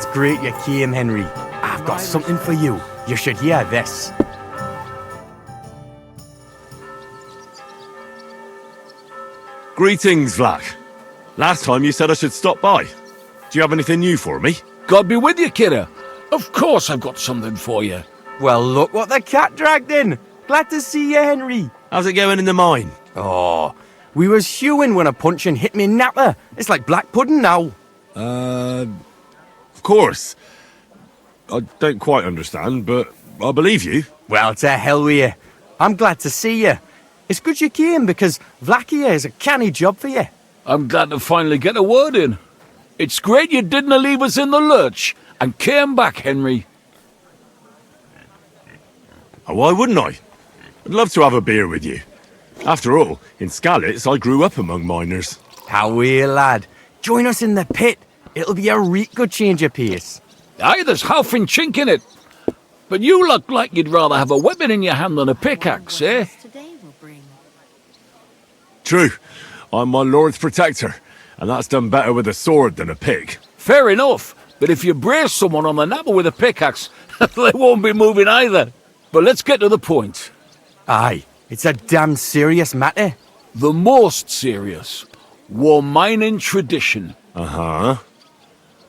It's great you came, Henry. I've got something for you. You should hear this. Greetings, Vlak. Last time you said I should stop by. Do you have anything new for me? God be with you, kidder. Of course I've got something for you. Well, look what the cat dragged in. Glad to see you, Henry. How's it going in the mine? Oh, we was hewing when a puncheon hit me napper. It's like black pudding now. Of course. I don't quite understand, but I believe you. Well, to hell with you. I'm glad to see you. It's good you came because Vlak here is a canny job for you. I'm glad to finally get a word in. It's great you didn't leave us in the lurch and came back, Henry. Oh, why wouldn't I? I'd love to have a beer with you. After all, in Skalitz I grew up among miners. How are you, lad? Join us in the pit. It'll be a reet good change of pace. Aye, there's half and chink in it. But you look like you'd rather have a weapon in your hand than a pickaxe, eh? True. I'm my lord's protector, and that's done better with a sword than a pick. Fair enough, but if you brace someone on the napper with a pickaxe, they won't be moving either. But let's get to the point. Aye, it's a damn serious matter. The most serious. War mining tradition. Uh-huh.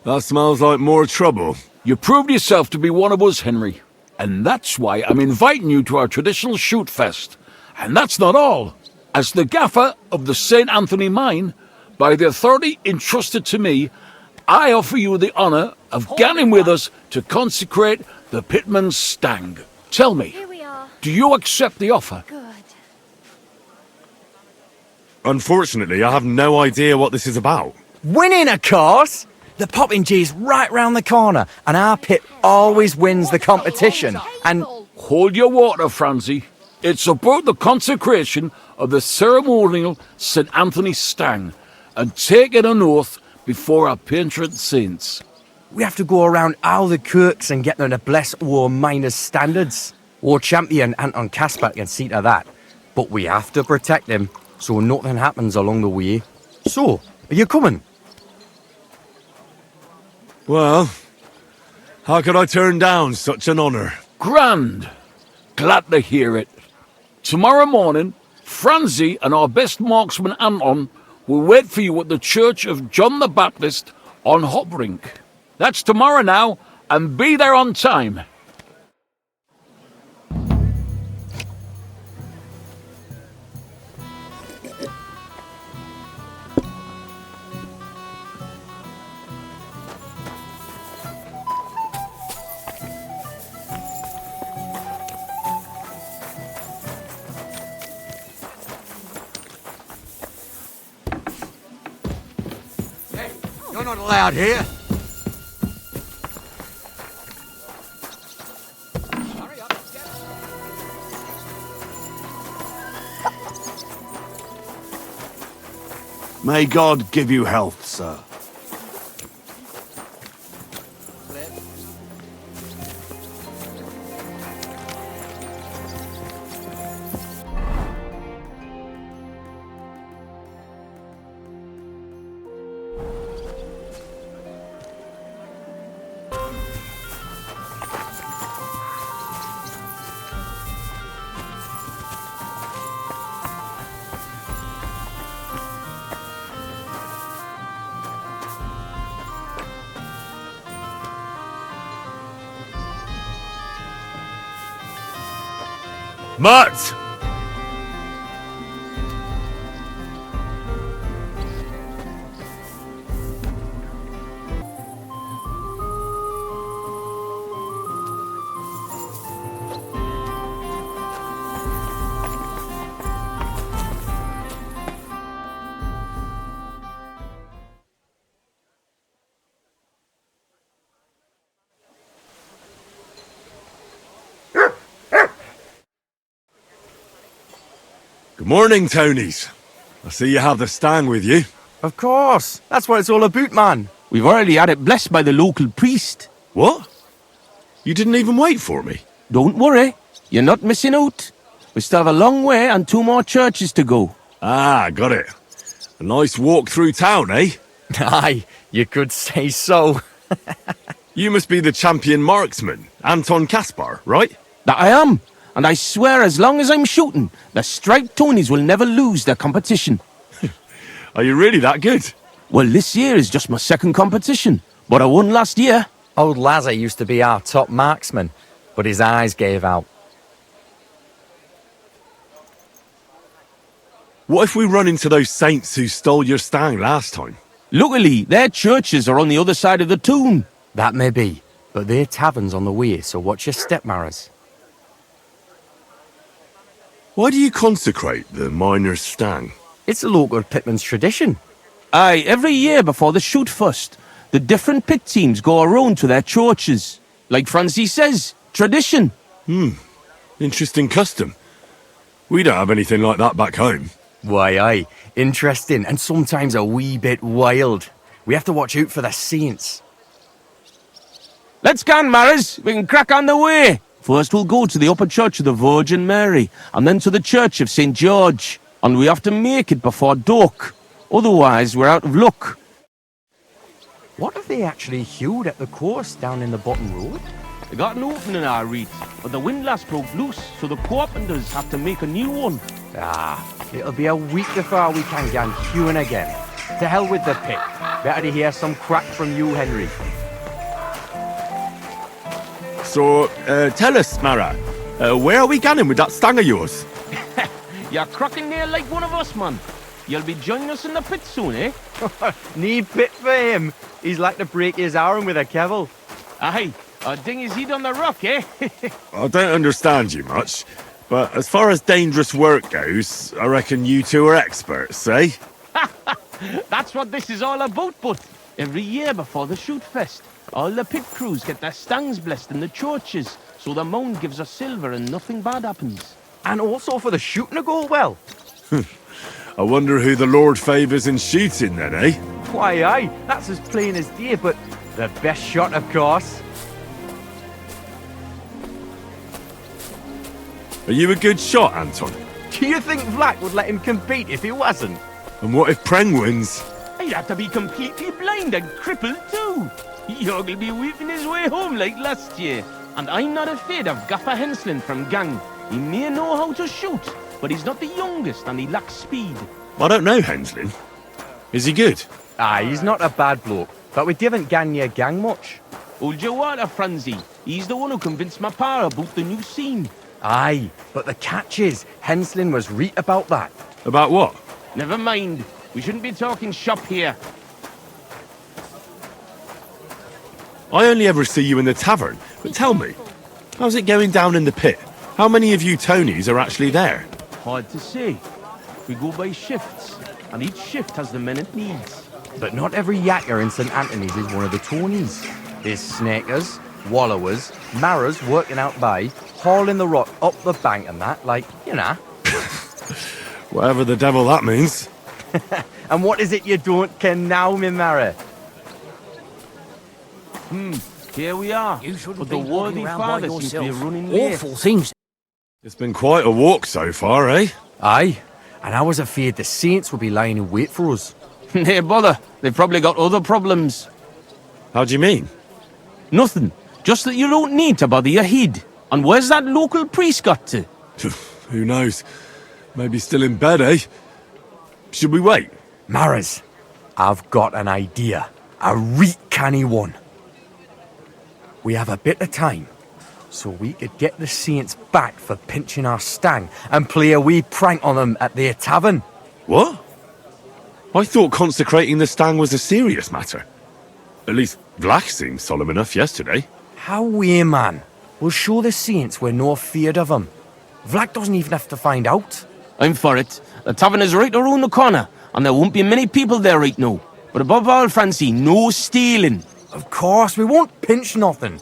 That smells like more trouble. You proved yourself to be one of us, Henry. And that's why I'm inviting you to our traditional shoot fest. And that's not all. As the gaffer of the St. Anthony mine, by the authority entrusted to me, I offer you the honour of ganning with us to consecrate the Pitman's Stang. Tell me, do you accept the offer? Good. Unfortunately, I have no idea what this is about. Winning, of course! The Popinjay's right round the corner, and our pit always wins the competition. And hold your water, Francie. It's about the consecration of the ceremonial St. Anthony Stang, and taking an oath before our patron saints. we have to go around all the kirks and get them to bless our miners' standards. Our champion Anton Kasper can see to that, but we have to protect him so nothing happens along the way. So, are you coming? Well, how could I turn down such an honour? Grand. Glad to hear it. Tomorrow morning, Francie and our best marksman Anton will wait for you at the Church of John the Baptist on Hoprink. That's tomorrow now, and be there on time. You're not allowed here. Hurry up, get it. May God give you health, sir. Matt! Good morning, Tonies. I see you have the Stang with you. Of course. That's what it's all about, man. We've already had it blessed by the local priest. What? You didn't even wait for me? Don't worry, you're not missing out. We still have a long way and 2 more churches to go. Ah, got it. A nice walk through town, eh? Aye, you could say so. You must be the champion marksman, Anton Kaspar, right? That I am. And I swear as long as I'm shooting, the striped Tonies will never lose their competition. Are you really that good? Well, this year is just my second competition, but I won last year. Old Lazar used to be our top marksman, but his eyes gave out. What if we run into those saints who stole your stang last time? Luckily, their churches are on the other side of the town. That may be, but their tavern's on the way, so watch your step, Maras. Why do you consecrate the miner's stang? It's a local pitman's tradition. Aye, every year before the shoot first, the different pit teams go around to their churches. Like Francie says, tradition. Interesting custom. We don't have anything like that back home. Why, aye, interesting and sometimes a wee bit wild. We have to watch out for the saints. Let's go, Maras. We can crack on the way. First we'll go to the upper church of the Virgin Mary, and then to the church of St. George. And we have to make it before dark. Otherwise, we're out of luck. What have they actually hewed at the course down in the bottom road? They got an opening, I read, but the windlass broke loose, so the carpenters have to make a new one. It'll be a week before we can get hewing again. To hell with the pit. Better to hear some crack from you, Henry. So, tell us, Mara, where are we going with that stang of yours? You're cracking there like one of us, man. You'll be joining us in the pit soon, eh? Need pit for him. He's like to break his arm with a kevil. Aye, a ding his head on the rock, eh? I don't understand you much, but as far as dangerous work goes, I reckon you two are experts, eh? That's what this is all about, but every year before the shoot fest, all the pit crews get their stangs blessed in the churches, so the mound gives us silver and nothing bad happens. And also for the shooting to go well. I wonder who the Lord favours in shooting then, eh? Why, aye, that's as plain as day, but the best shot, of course. Are you a good shot, Anton? Do you think Vlak would let him compete if he wasn't? And what if Preng wins? He'd have to be completely blind and crippled too. He'll be weeping his way home like last year. And I'm not afraid of Gaffer Henslin from Gang. He may know how to shoot, but he's not the youngest and he lacks speed. I don't know, Henslin. Is he good? Aye, he's not a bad bloke, but we didn't gang near gang much. Hold your water, Francie. He's the one who convinced my pa about the new scene. Aye, but the catch is, Henslin was right about that. About what? Never mind. We shouldn't be talking shop here. I only ever see you in the tavern, but tell me, how's it going down in the pit? How many of you Tonies are actually there? Hard to say. We go by shifts, and each shift has the men it needs. But not every yakker in St. Anthony's is one of the Tonies. There's snakers, wallowers, maras working out by, hauling the rock up the bank and that, like, you know. Whatever the devil that means. And what is it you don't ken now, me Mara? Here we are. You shouldn't But the be walking worthy around by father seems to be yourself. running late. Awful things. It's been quite a walk so far, eh? Aye, and I was afraid the saints would be lying in wait for us. Hey, bother. They've probably got other problems. How do you mean? Nothing. Just that you don't need to bother your head. And where's that local priest got to? Who knows? Maybe still in bed, eh? Should we wait? Maras, I've got an idea. A reet canny one. We have a bit of time, so we could get the saints back for pinching our stang and play a wee prank on them at their tavern. What? I thought consecrating the stang was a serious matter. At least Vlach seemed solemn enough yesterday. How we, man? We'll show the saints we're no feared of them. Vlak doesn't even have to find out. I'm for it. The tavern is right around the corner, and there won't be many people there right now. But above all, Francie, no stealing. Of course, we won't pinch nothing.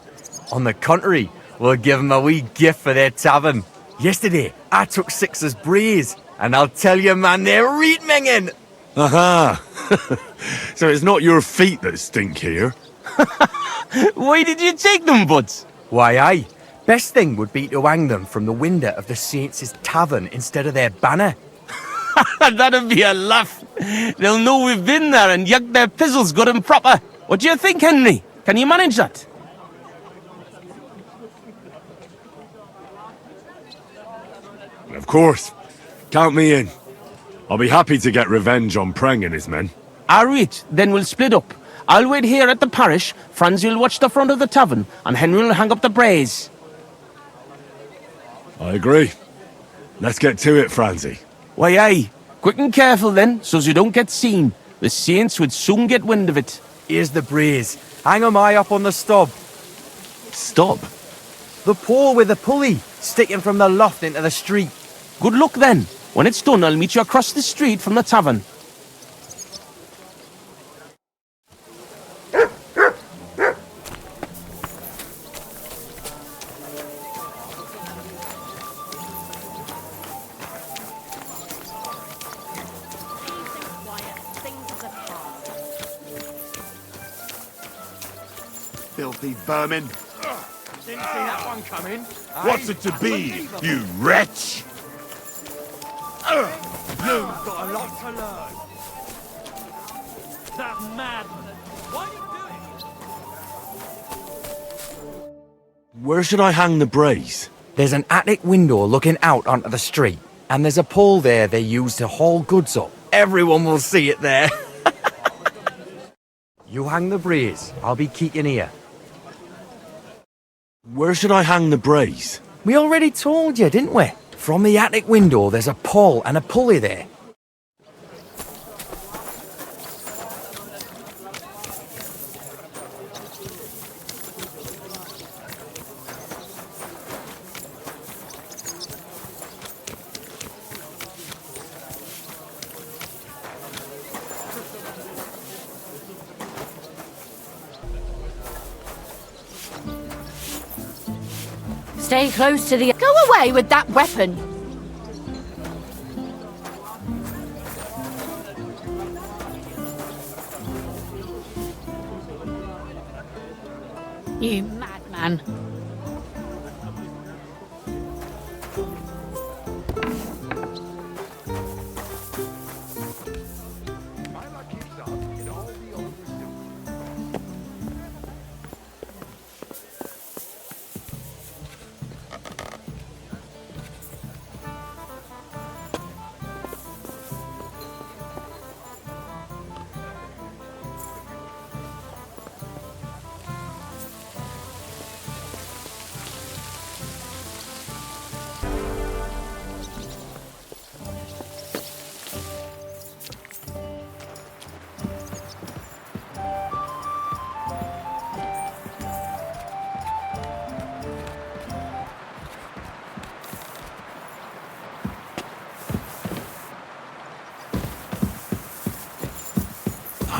On the contrary, we'll give them a wee gift for their tavern. Yesterday, I took 6's braes, and I'll tell you, man, they're reet minging. Aha! So it's not your feet that stink here. Why did you take them, buds? Why, aye. Best thing would be to hang them from the window of the saints' tavern instead of their banner. That'd be a laugh. They'll know we've been there and yucked their pizzles good and proper. What do you think, Henry? Can you manage that? Of course. Count me in. I'll be happy to get revenge on Preng and his men. Alright, then we'll split up. I'll wait here at the parish, Franz will watch the front of the tavern, and Henry will hang up the braes. I agree. Let's get to it, Franzi. Why, aye. Quick and careful then, so's you don't get seen. The saints would soon get wind of it. Here's the braes. Hang 'em high up on the stub. Stop. The pole with the pulley, sticking from the loft into the street. Good luck then. When it's done, I'll meet you across the street from the tavern. Filthy vermin. Didn't see that one coming. What's it to be, you wretch? You've got a lot to learn. That madman. Why are you doing it? Where should I hang the brace? There's an attic window looking out onto the street, and there's a pole there they use to haul goods up. Everyone will see it there. You hang the braes. I'll be keeping here. Where should I hang the brace? We already told you, didn't we? From the attic window, there's a pole and a pulley there. Stay close to the... Go away with that weapon! You madman.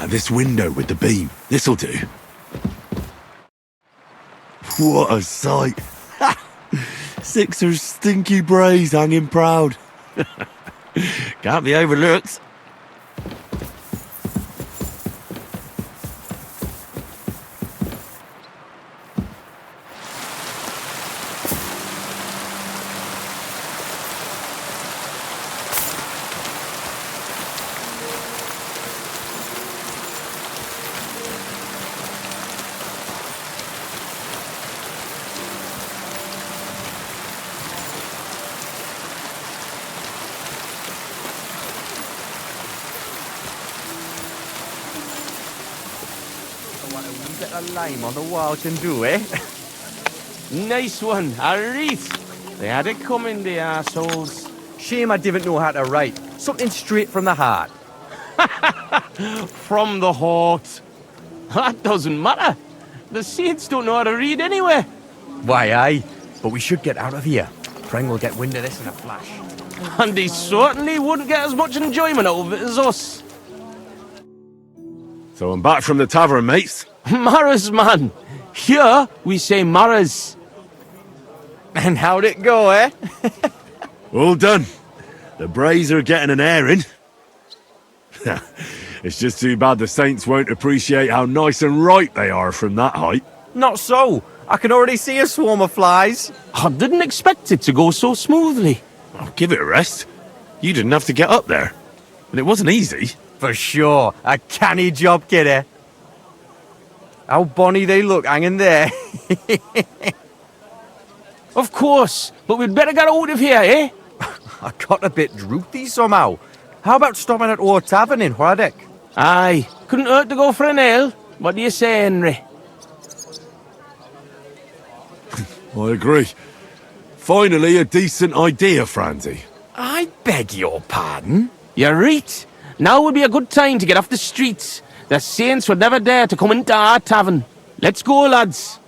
This window with the beam. This'll do. What a sight. 6 of stinky braes hanging proud. Can't be overlooked. What a wee bit of lime on the wall can do, eh? Nice one, alright. They had it coming, the arseholes. Shame I didn't know how to write. Something straight from the heart. From the heart. That doesn't matter. The saints don't know how to read anyway. Why, aye. But we should get out of here. Preng will get wind of this in a flash. And he certainly wouldn't get as much enjoyment out of it as us. So I'm back from the tavern, mates. Maras, man. Here, we say Maras. And how'd it go, eh? All done. The braes are getting an airing. It's just too bad the saints won't appreciate how nice and ripe they are from that height. Not so. I can already see a swarm of flies. I didn't expect it to go so smoothly. Oh, give it a rest. You didn't have to get up there. And it wasn't easy. For sure. A canny job, kidder. How bonny they look hanging there. Of course, but we'd better get out of here, eh? I got a bit droopy somehow. How about stopping at our tavern in Hradek? Aye, couldn't hurt to go for an ale. What do you say, Henry? I agree. Finally, a decent idea, Franzi. I beg your pardon? You're right. Now would be a good time to get off the streets. The saints would never dare to come into our tavern. Let's go, lads.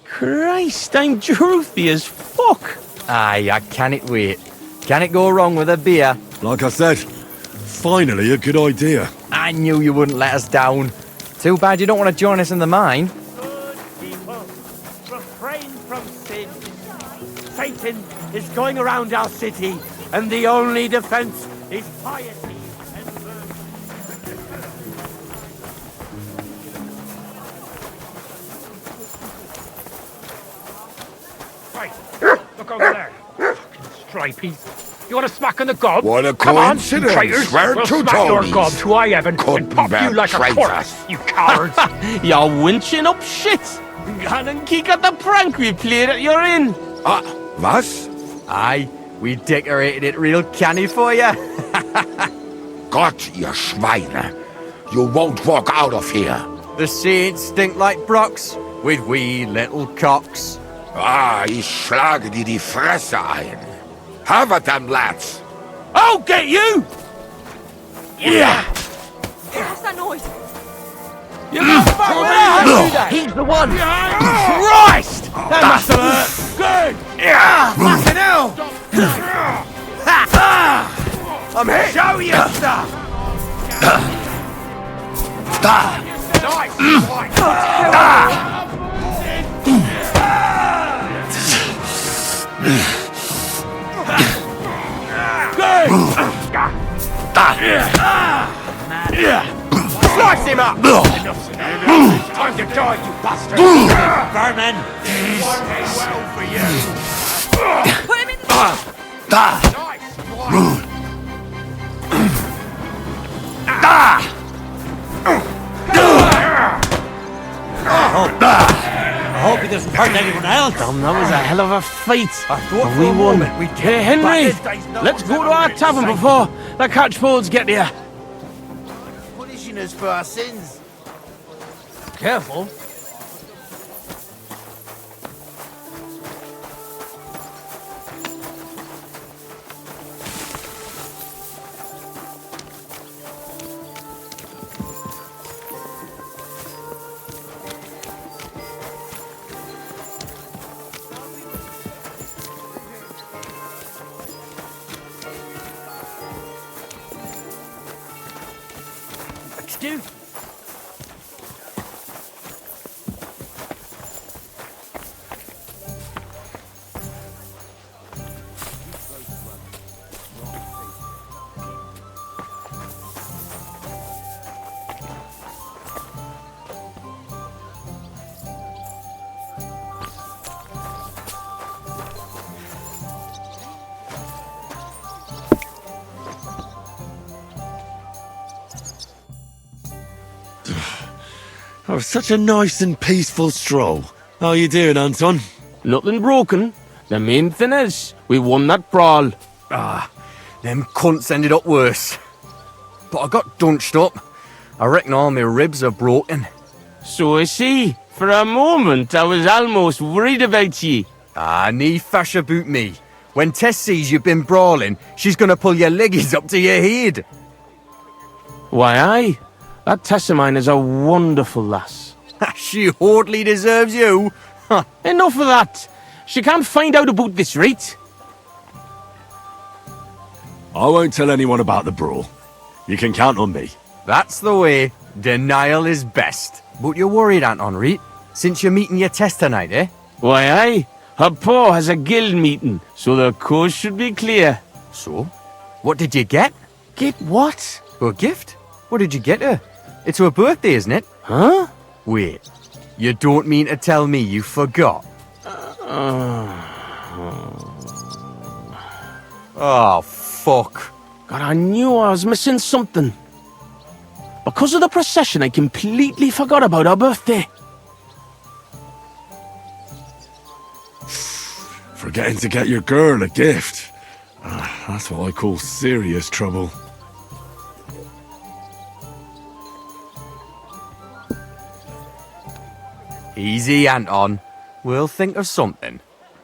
Christ, I'm droopy as fuck. Aye, I can't wait. Can it go wrong with a beer? Like I said, finally a good idea. I knew you wouldn't let us down. Too bad you don't want to join us in the mine. Good people, refrain from sin. Satan is going around our city, and the only defense is piety and virtue. Right, look over there. Fucking stripies. You want to smack on the gob? What a Come on, coincidence. you traitors. Where We'll to, smack your Tonies? gob to I Evan Couldn't and pop you be like a traitors. chorus, you cowards. You're winching up shit. Gone and kick at the prank we played at your inn. Was? Aye, we decorated it real canny for you. Gott, ihr Schweine. You won't walk out of here. The saints stink like brocks, with wee little cocks. Ich schlage dir die Fresse ein. Have it then, lads. I'll get you. Yeah. What's that noise? You motherfucker, where the hell did that? He's the one! Christ! That must have hurt. Good. Fucking hell! I'm hit! Show your stuff! Slice him up. Time to die, you bastard! Vermin! One day well for you! Put him in the... I hope he doesn't hurt anyone else! Damn, that was a hell of a fight. I thought And for we a won. moment we'd get Hey, Henry, But no let's one's go to ever our really tavern safe. before the catchpoles get here. Punishing us for our sins. Careful. Excuse me. That was such a nice and peaceful stroll. How you doing, Anton? Nothing broken. The main thing is, we won that brawl. Them cunts ended up worse. But I got dunched up. I reckon all my ribs are broken. So I see. For a moment, I was almost worried about ye. Nee fash about me. When Tess sees you've been brawling, she's gonna pull your leggies up to your head. Why, aye. That Tess of mine is a wonderful lass. She hardly deserves you. Enough of that. She can't find out about this, right? I won't tell anyone about the brawl. You can count on me. That's the way. Denial is best. But you're worried, Anton, right? Since you're meeting your Tess tonight, eh? Why, aye. Her pa has a guild meeting, so the coast should be clear. So? What did you get? Get what? A gift? What did you get her? It's her birthday, isn't it? Huh? Wait. You don't mean to tell me you forgot? Oh, fuck. God, I knew I was missing something. Because of the procession, I completely forgot about her birthday. Forgetting to get your girl a gift. That's what I call serious trouble. Easy, Anton. We'll think of something.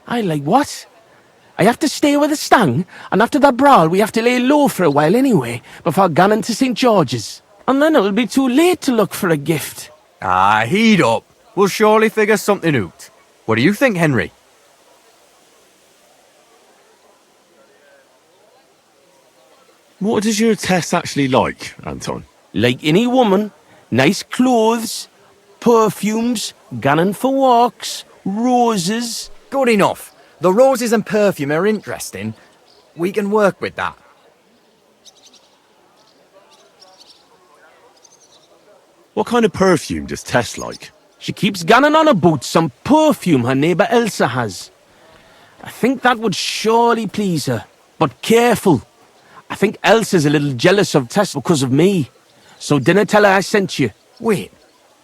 I like what? I have to stay with the stang, and after that brawl we have to lay low for a while anyway, before going to St. George's. And then it'll be too late to look for a gift. Heat up. We'll surely figure something out. What do you think, Henry? What does your Tess actually like, Anton? Like any woman, nice clothes, perfumes, going for walks, roses. Good enough. The roses and perfume are interesting. We can work with that. What kind of perfume does Tess like? She keeps going on about some perfume her neighbour Elsa has. I think that would surely please her. But careful. I think Elsa's a little jealous of Tess because of me. So dinna tell her I sent you. Wait,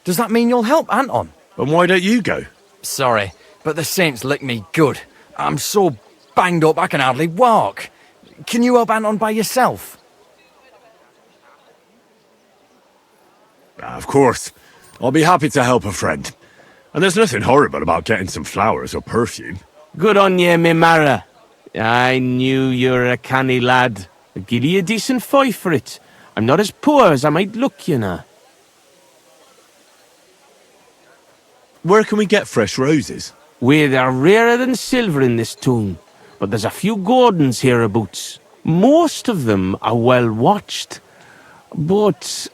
does that mean you'll help Anton? And why don't you go? Sorry, but the saints lick me good. I'm so banged up I can hardly walk. Can you help Anton by yourself? Of course. I'll be happy to help a friend. And there's nothing horrible about getting some flowers or perfume. Good on ye, me Mara. I knew you were a canny lad. I'll give you a decent fife for it. I'm not as poor as I might look, you know. Where can we get fresh roses? Well, they're rarer than silver in this town, but there's a few gardens hereabouts. Most of them are well watched. But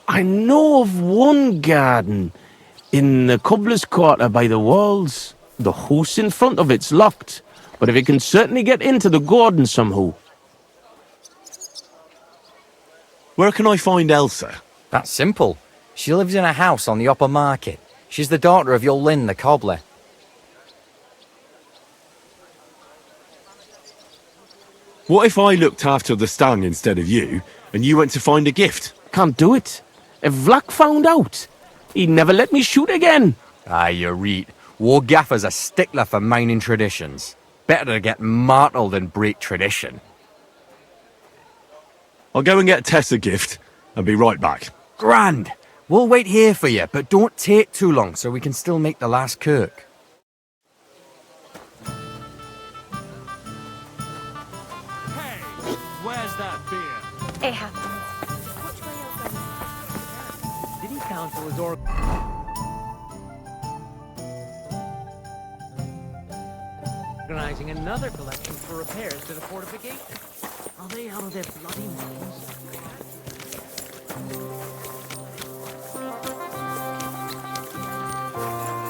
I know of one garden in the cobbler's quarter by the walls. The house in front of it's locked, but if you can certainly get into the garden somehow. Where can I find Elsa? That's simple. She lives in a house on the upper market. She's the daughter of your Lynn, the cobbler. What if I looked after the stang instead of you, and you went to find a gift? Can't do it. If Vlack found out, he'd never let me shoot again. You're right. War Gaffer's a stickler for mining traditions. Better to get martyred than break tradition. I'll go and get Tess a gift, and be right back. Grand. We'll wait here for you, but don't take too long so we can still make the last kirk. Hey, where's that beer? It happens. Which way are you going? Did he counsel his or... Organising another collection for repairs to the fortification. Are they out of their bloody minds?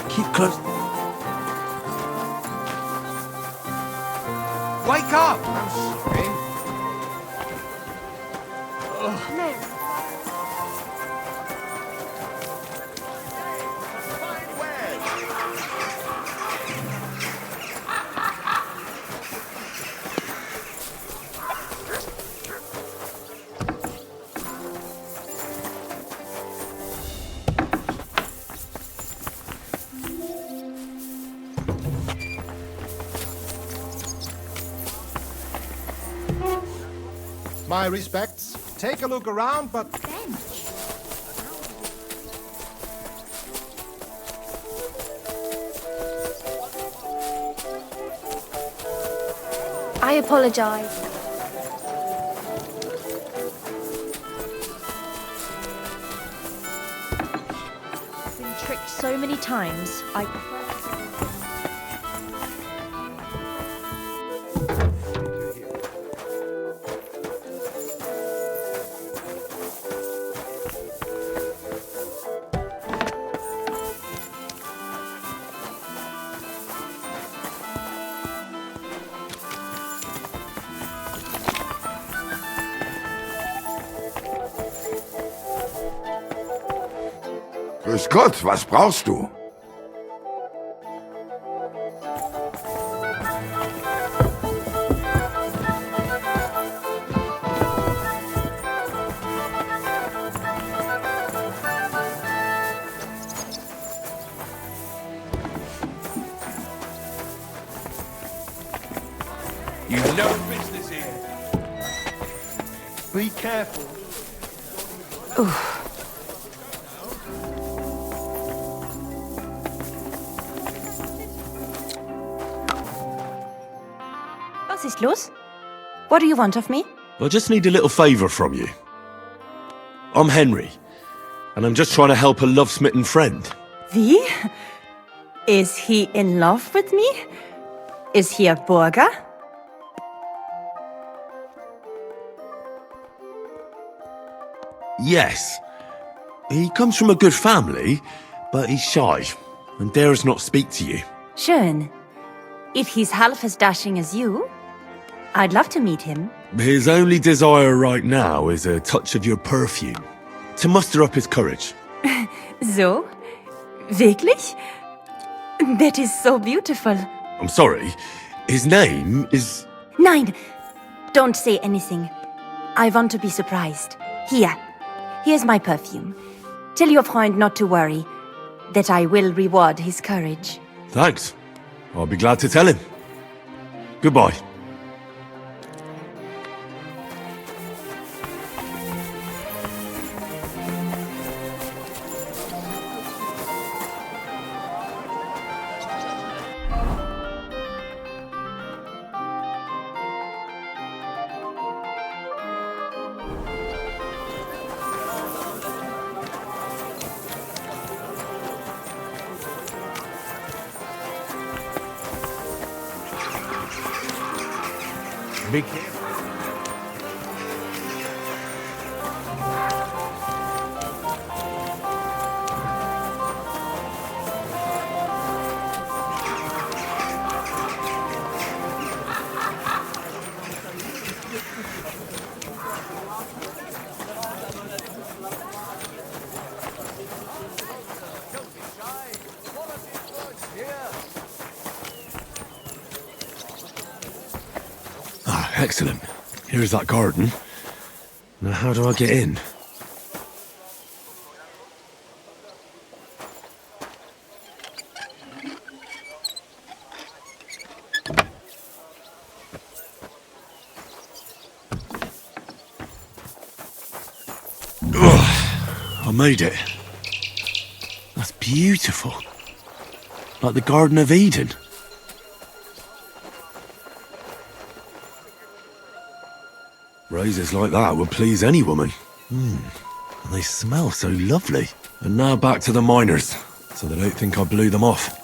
Keep close. Wake up! I'm sorry. No. My respects. Take a look around, but... Bench. I apologize. I've been tricked so many times. I prefer... Grüß Gott, was brauchst du? You've no business here. Be careful. Was ist los? What do you want of me? I just need a little favour from you. I'm Henry, and I'm just trying to help a love-smitten friend. Wie? Is he in love with me? Is he a burger? Yes. He comes from a good family, but he's shy, and dares not speak to you. Schön. If he's half as dashing as you, I'd love to meet him. His only desire right now is a touch of your perfume, to muster up his courage. So? Wirklich? That is so beautiful. I'm sorry, his name is... Nein, don't say anything. I want to be surprised. Here's my perfume. Tell your friend not to worry, that I will reward his courage. Thanks. I'll be glad to tell him. Goodbye. Be careful. Excellent. Here's that garden. Now how do I get in? I made it. That's beautiful. Like the Garden of Eden. Roses like that would please any woman. And they smell so lovely. And now back to the miners, so they don't think I blew them off.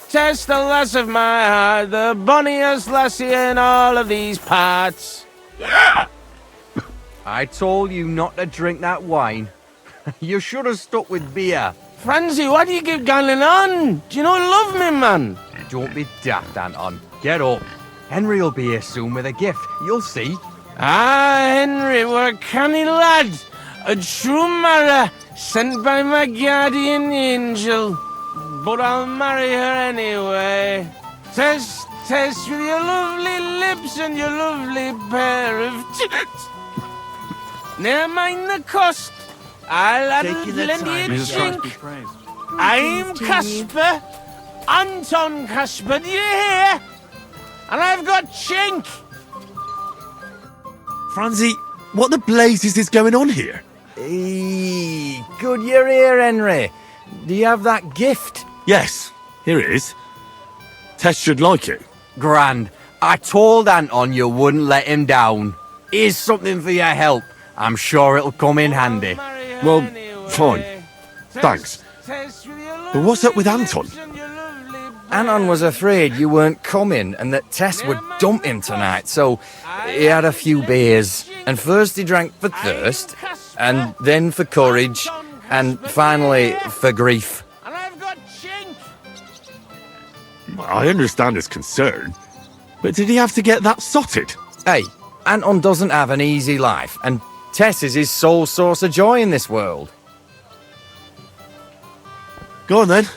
Test the lass of my heart, the bonniest lassie in all of these parts. I told you not to drink that wine. You should have stuck with beer. Francie, what do you keep going on? Do you not love me, man? Don't be daft, Anton. Get up. Henry'll be here soon with a gift. You'll see. Henry, we're a canny lad. A true marrow, sent by my guardian angel. But I'll marry her anyway. Test with your lovely lips and your lovely pair of tits. Never mind the cost. I'll add plenty of chink. I'm Casper. Anton Casper, do you hear? And I've got chink. Francie, what the blazes is going on here? Good you're here, Henry. Do you have that gift? Yes, here it is. Tess should like it. Grand. I told Anton you wouldn't let him down. Here's something for your help. I'm sure it'll come in handy. Well, fine. Thanks. But what's up with Anton? Anton was afraid you weren't coming and that Tess would dump him tonight, so he had a few beers. And first he drank for thirst, and then for courage, and finally for grief. I understand his concern, but did he have to get that sotted? Hey, Anton doesn't have an easy life, and Tess is his sole source of joy in this world. Go on then.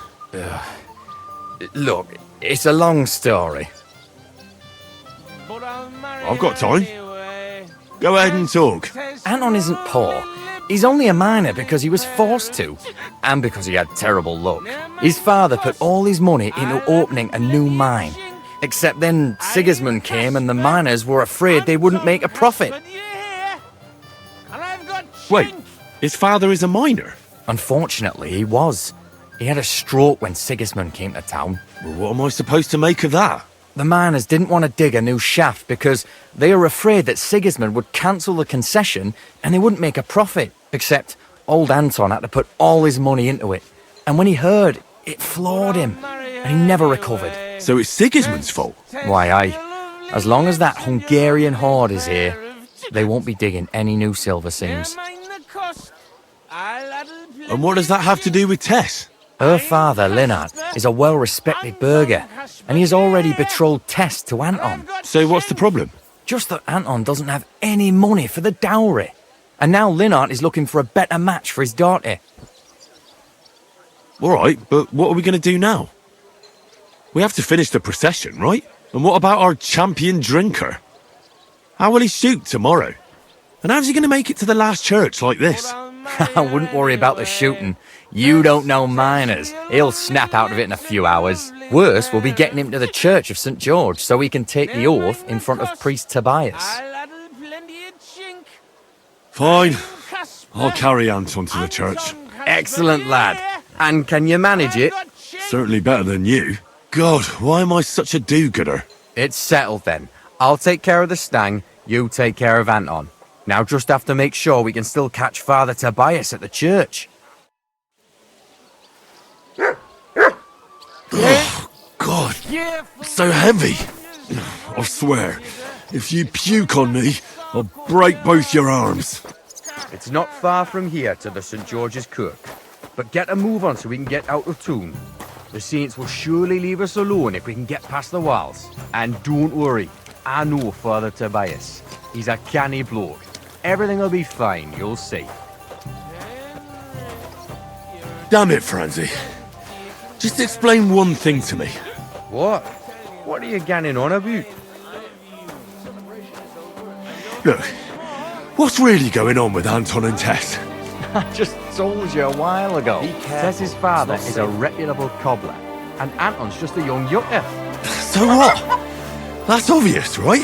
Look, it's a long story. I've got time. Go ahead and talk. Anton isn't poor. He's only a miner because he was forced to, and because he had terrible luck. His father put all his money into opening a new mine. Except then Sigismund came and the miners were afraid they wouldn't make a profit. Wait, his father is a miner? Unfortunately, he was. He had a stroke when Sigismund came to town. Well, what am I supposed to make of that? The miners didn't want to dig a new shaft because they were afraid that Sigismund would cancel the concession and they wouldn't make a profit. Except old Anton had to put all his money into it. And when he heard, it floored him. And he never recovered. So it's Sigismund's fault? Why, aye. As long as that Hungarian horde is here, they won't be digging any new silver seams. And what does that have to do with Tess? Her father, Linnart, is a well-respected burgher, and he has already betrothed Tess to Anton. So what's the problem? Just that Anton doesn't have any money for the dowry. And now Linnart is looking for a better match for his daughter. All right, but what are we going to do now? We have to finish the procession, right? And what about our champion drinker? How will he shoot tomorrow? And how's he going to make it to the last church like this? I wouldn't worry about the shooting. You don't know miners. He'll snap out of it in a few hours. Worse will be getting him to the Church of St. George so he can take the oath in front of priest Tobias. Fine. I'll carry Anton to the church. Excellent, lad. And can you manage it? Certainly better than you. God, why am I such a do-gooder? It's settled then. I'll take care of the stang, you take care of Anton. Now just have to make sure we can still catch Father Tobias at the church. Oh, God. So heavy. I swear, if you puke on me, I'll break both your arms. It's not far from here to the St. George's Kirk. But get a move on so we can get out of town. The saints will surely leave us alone if we can get past the walls. And don't worry, I know Father Tobias. He's a canny bloke. Everything will be fine, you'll see. Damn it, Franzi. Just explain one thing to me. What? What are you ganning on about? Look, what's really going on with Anton and Tess? I just told you a while ago. Tess's father is a reputable cobbler, and Anton's just a young yucker. So what? That's obvious, right?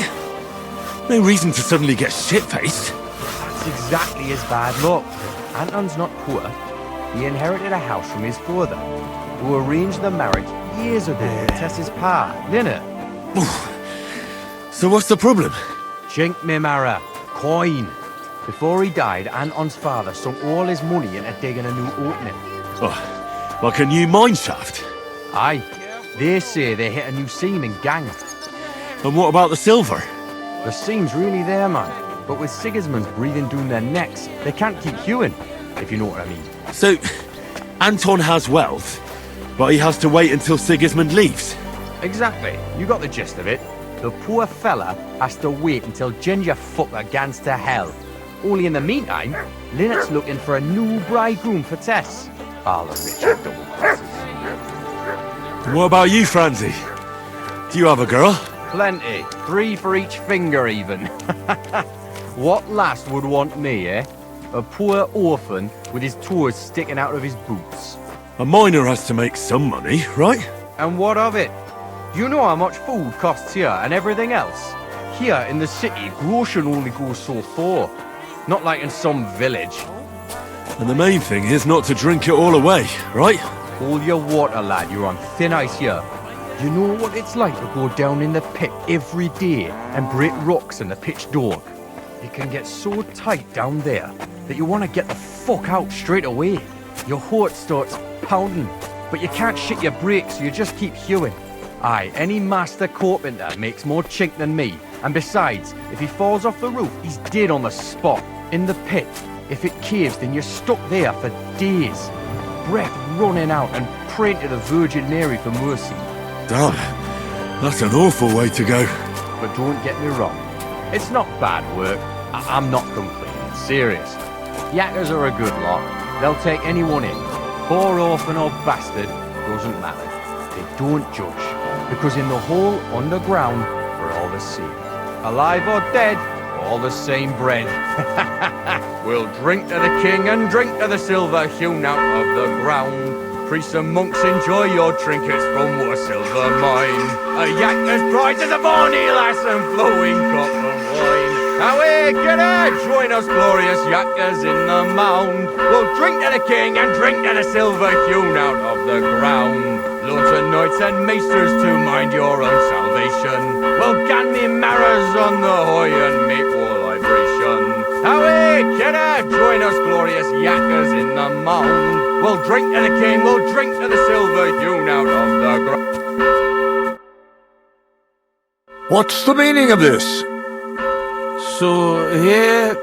No reason to suddenly get shit-faced. That's exactly his bad luck. Anton's not poor. He inherited a house from his father, who arranged the marriage years ago with Tess's pa, Linnart. So what's the problem? Chink me mara, coin. Before he died, Anton's father sunk all his money into digging a new opening. Oh, like a new mine shaft? Aye. They say they hit a new seam in Gang. And what about the silver? The seam's really there, man. But with Sigismund's breathing down their necks, they can't keep hewing, if you know what I mean. So, Anton has wealth, but he has to wait until Sigismund leaves? Exactly. You got the gist of it. The poor fella has to wait until Ginger fucker gans to hell. Only in the meantime, Linnart's looking for a new bridegroom for Tess. All the rich and double crosses. What about you, Franzi? Do you have a girl? Plenty. 3 for each finger, even. What lass would want me, eh? A poor orphan with his toes sticking out of his boots. A miner has to make some money, right? And what of it? Do you know how much food costs here and everything else? Here in the city, grocery only goes so far. Not like in some village. And the main thing is not to drink it all away, right? Hold your water, lad. You're on thin ice here. You know what it's like to go down in the pit every day and break rocks in the pitch dark? It can get so tight down there that you want to get the fuck out straight away. Your heart starts pounding, but you can't shit your brakes, so you just keep hewing. Aye, any master carpenter makes more chink than me. And besides, if he falls off the roof, he's dead on the spot. In the pit. If it caves, then you're stuck there for days. Breath running out and praying to the Virgin Mary for mercy. Damn, that's an awful way to go. But don't get me wrong. It's not bad work. I'm not complaining. Serious. Yakkers are a good lot. They'll take anyone in. Poor orphan or bastard, doesn't matter. They don't judge. Because in the hole underground, we're all the same. Alive or dead, all the same bread. We'll drink to the king and drink to the silver hewn out of the ground. Priests and monks, enjoy your trinkets from our silver mine. A yakker's prize is a bonny lass and flowing cup of wine. Away, get her! Join us, glorious yakkers in the mound. We'll drink to the king and drink to the silver hewn out of the ground. Lords and knights and maesters to mind your own salvation. Well, gan me marrows on the hoy and make war libration. Away, get her! Join us, glorious yakkers in the mound. We'll drink to the king, we'll drink to the silver hewn out of the ground. What's the meaning of this? So here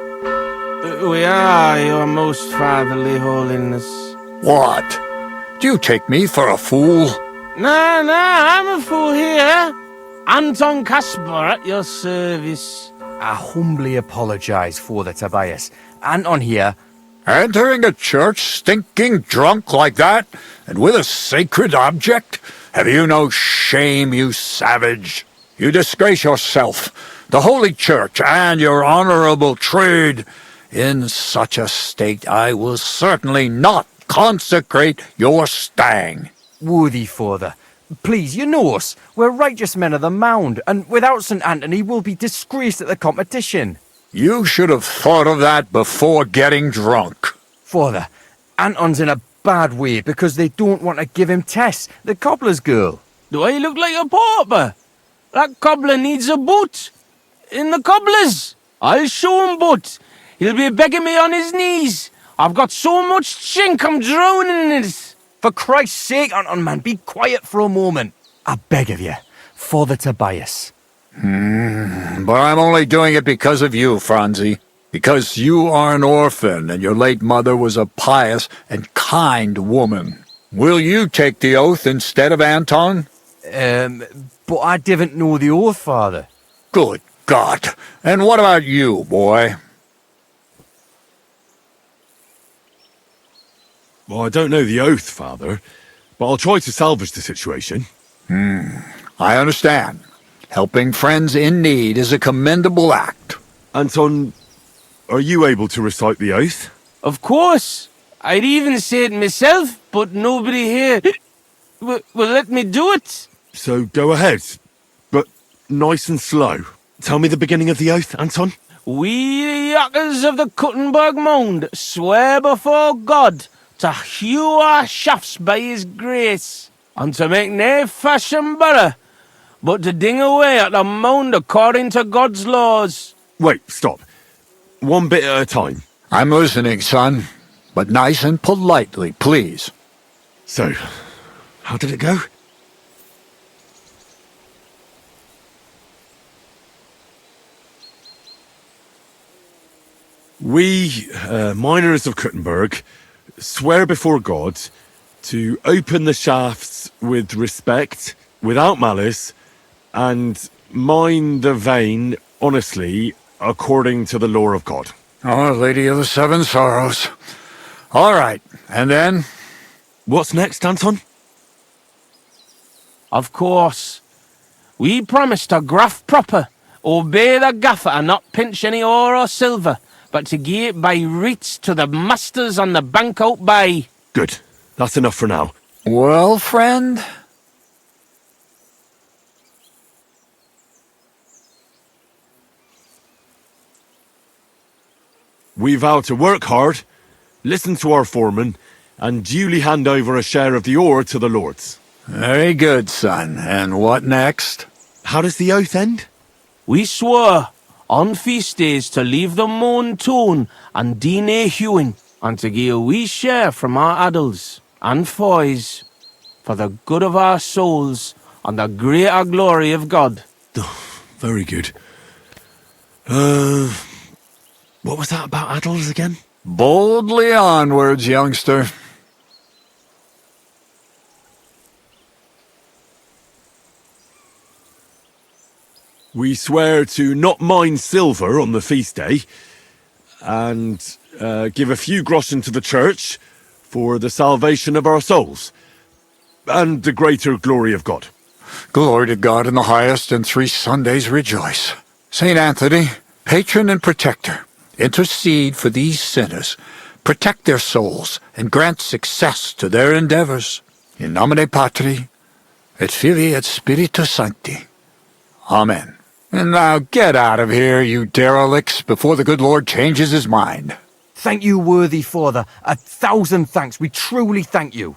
we are, your most fatherly holiness. What? Do you take me for a fool? Nah, I'm a fool here. Anton Caspar at your service. I humbly apologise, Father Tobias. Anton here. Entering a church stinking drunk like that, and with a sacred object? Have you no shame, you savage? You disgrace yourself, the holy church, and your honourable trade. In such a state I will certainly not consecrate your stang. Worthy Father, please, you know us. We're righteous men of the Mound, and without St. Anthony we'll be disgraced at the competition. You should have thought of that before getting drunk. Father, Anton's in a bad way because they don't want to give him Tess, the cobbler's girl. Do I look like a pauper? That cobbler needs a boot. In the cobbler's. I'll show him boot. He'll be begging me on his knees. I've got so much chink I'm drowning in it. For Christ's sake, Anton, man, be quiet for a moment. I beg of you, Father Tobias. But I'm only doing it because of you, Franzi. Because you are an orphan, and your late mother was a pious and kind woman. Will you take the oath instead of Anton? But I didn't know the oath, Father. Good God. And what about you, boy? Well, I don't know the oath, Father, but I'll try to salvage the situation. I understand. Helping friends in need is a commendable act. Anton, are you able to recite the oath? Of course. I'd even say it myself, but nobody here will let me do it. So go ahead, but nice and slow. Tell me the beginning of the oath, Anton. We, the yakkers of the Kuttenberg Mound, swear before God to hew our shafts by his grace, and to make nae fashion better, but to ding away at the mound according to God's laws. Wait, stop. One bit at a time. I'm listening, son. But nice and politely, please. So, how did it go? We, miners of Kuttenberg, swear before God to open the shafts with respect, without malice, and mine the vein honestly, according to the law of God. Oh, Lady of the Seven Sorrows. All right, and then? What's next, Anton? Of course. We promise to graft proper, obey the gaffer and not pinch any ore or silver, but to gie it by reets to the masters on the bank out by. Good. That's enough for now. Well, friend? We vow to work hard, listen to our foreman, and duly hand over a share of the ore to the lords. Very good, son. And what next? How does the oath end? We swore on feast days to leave the moan tone and do nae hewing, and to gie a wee share from our addles and foys for the good of our souls and the greater glory of God. Very good. What was that about addles again? Boldly onwards, youngster. We swear to not mine silver on the feast day, and give a few groschen to the church for the salvation of our souls, and the greater glory of God. Glory to God in the highest, and 3 Sundays rejoice. St. Anthony, Patron and protector, intercede for these sinners, protect their souls, and grant success to their endeavors. In nomine Patri, et Filii et Spiritus Sancti. Amen. And now get out of here, you derelicts, before the good Lord changes his mind. Thank you, worthy father. 1,000 thanks. We truly thank you.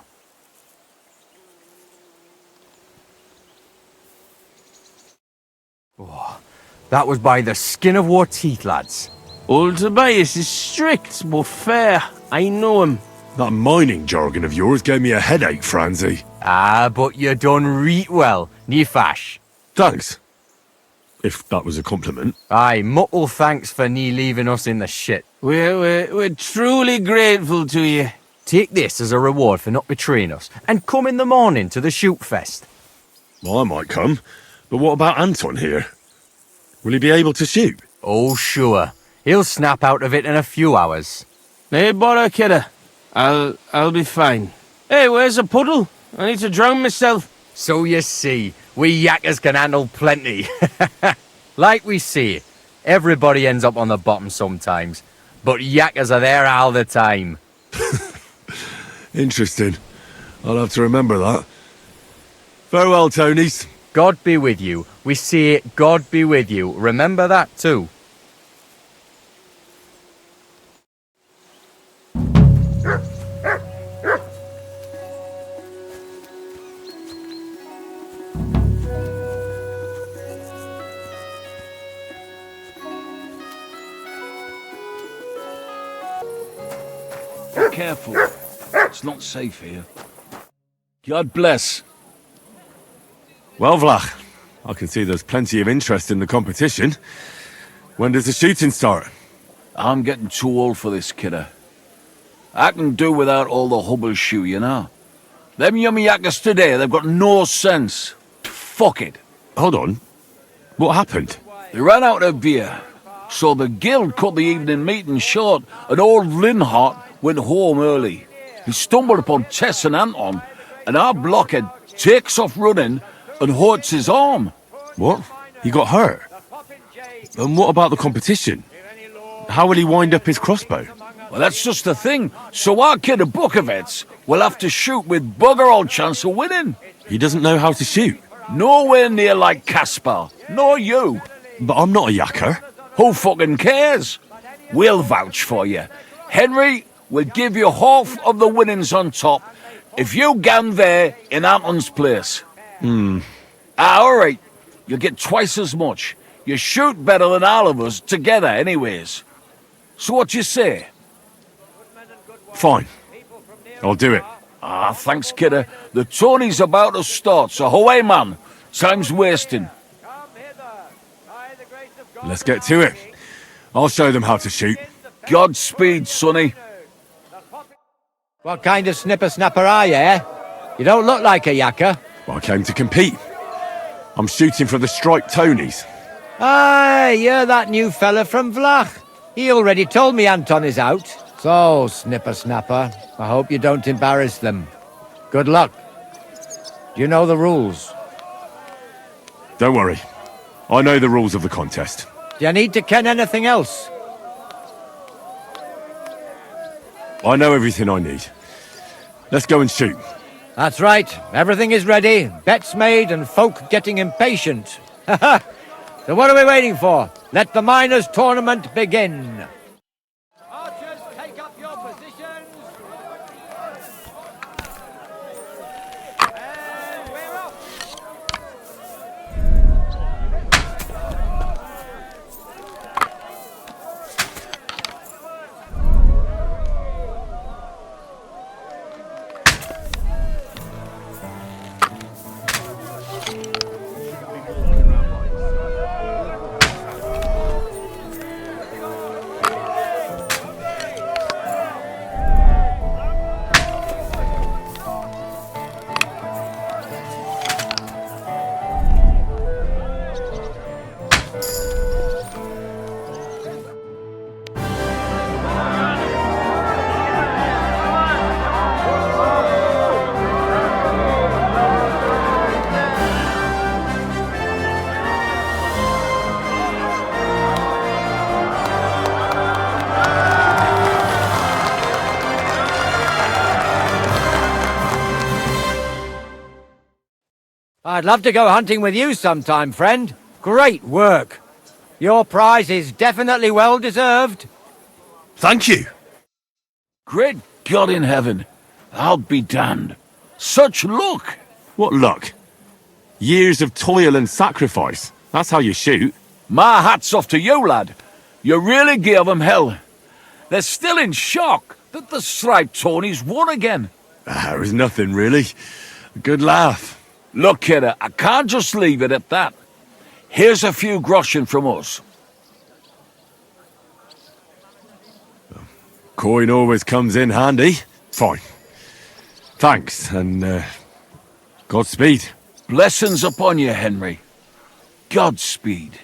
Oh, that was by the skin of our teeth, lads. Old Tobias is strict but fair. I know him. That mining jargon of yours gave me a headache, Franzi. Ah, but you done reet well, nie fash. Thanks. If that was a compliment. Aye, muckle thanks for nie leaving us in the shit. We're truly grateful to you. Take this as a reward for not betraying us, and come in the morning to the shoot fest. Well, I might come, but what about Anton here? Will he be able to shoot? Oh, sure. He'll snap out of it in a few hours. Hey, bother, kidder. I'll be fine. Hey, where's a puddle? I need to drown myself. So you see, we yakkers can handle plenty. Like we say, everybody ends up on the bottom sometimes, but yakkers are there all the time. Interesting. I'll have to remember that. Farewell, Tonies. God be with you. We say God be with you. Remember that too. Careful. It's not safe here. God bless. Well, Vlach, I can see there's plenty of interest in the competition. When does the shooting start? I'm getting too old for this, kidder. I can do without all the hubble shoe, you know. Them yummy yakkers today, they've got no sense. Fuck it. Hold on. What happened? They ran out of beer, so the guild cut the evening meeting short, and old Linhart went home early. He stumbled upon Tess and Anton, and our blockhead takes off running and hurts his arm. What? He got hurt? And what about the competition? How will he wind up his crossbow? Well, that's just the thing. So our kid of Bukovets will have to shoot with bugger all chance of winning. He doesn't know how to shoot. Nowhere near like Caspar. Nor you. But I'm not a yakker. Who fucking cares? We'll vouch for you. Henry will give you half of the winnings on top if you gang there in Anton's place. All right. You'll get twice as much. You shoot better than all of us together anyways. So what you say? Fine. I'll do it. Ah, thanks, kidder. The Tonies about to start, so away, man. Time's wasting. Let's get to it. I'll show them how to shoot. Godspeed, sonny. What kind of snipper-snapper are you, eh? You don't look like a yakker. I came to compete. I'm shooting for the striped Tonies. Aye, you're that new fella from Vlach. He already told me Anton is out. So, snipper-snapper, I hope you don't embarrass them. Good luck. Do you know the rules? Don't worry. I know the rules of the contest. Do you need to ken anything else? I know everything I need. Let's go and shoot. That's right. Everything is ready. Bets made and folk getting impatient. So what are we waiting for? Let the miners' tournament begin. Archers, take up your positions. And we're off. I'd love to go hunting with you sometime, friend. Great work. Your prize is definitely well deserved. Thank you. Great God in heaven. I'll be damned. Such luck. What luck? Years of toil and sacrifice. That's how you shoot. My hat's off to you, lad. You really gave them hell. They're still in shock that the striped Tonies won again. It was nothing, really. A good laugh. Look, kidder, I can't just leave it at that. Here's a few groschen from us. Coin always comes in handy. Fine. Thanks, and Godspeed. Blessings upon you, Henry. Godspeed.